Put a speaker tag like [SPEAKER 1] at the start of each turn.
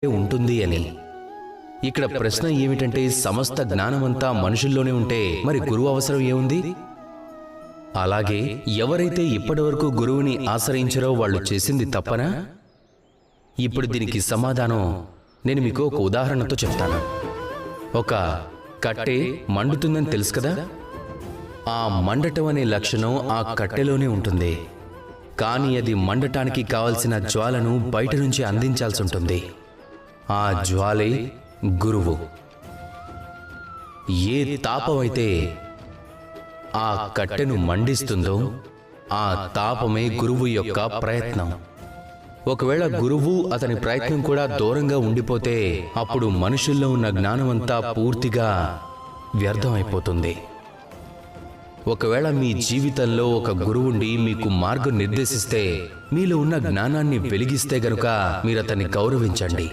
[SPEAKER 1] ఉంటుంది అని. ఇక్కడ ప్రశ్న ఏమిటంటే, సమస్త జ్ఞానమంతా మనుషుల్లోనే ఉంటే మరి గురువు అవసరం ఏముంది? అలాగే ఎవరైతే ఇప్పటివరకు గురువుని ఆశ్రయించారో వాళ్ళు చేసింది తప్పనా? ఇప్పుడు దీనికి సమాధానం నేను మీకు ఒక ఉదాహరణతో చెప్తాను. ఒక కట్టె మండుతుందని తెలుసు కదా. ఆ మండటం అనే లక్షణం ఆ కట్టెలోనే ఉంటుంది. కానీ అది మండటానికి కావలసిన జ్వాలను బయట నుంచి అందించాల్సి ఉంటుంది. ఆ జ్వాలే గురువు. ఏ తాపమైతే ఆ కట్టెను మండిస్తుందో ఆ తాపమే గురువు యొక్క ప్రయత్నం. ఒకవేళ గురువు అతని ప్రయత్నం కూడా దూరంగా ఉండిపోతే అప్పుడు మనుషుల్లో ఉన్న జ్ఞానమంతా పూర్తిగా వ్యర్థమైపోతుంది. ఒకవేళ మీ జీవితంలో ఒక గురువుండి మీకు మార్గం నిర్దేశిస్తే, మీలో ఉన్న జ్ఞానాన్ని వెలిగిస్తే గనుక మీరు అతన్ని గౌరవించండి.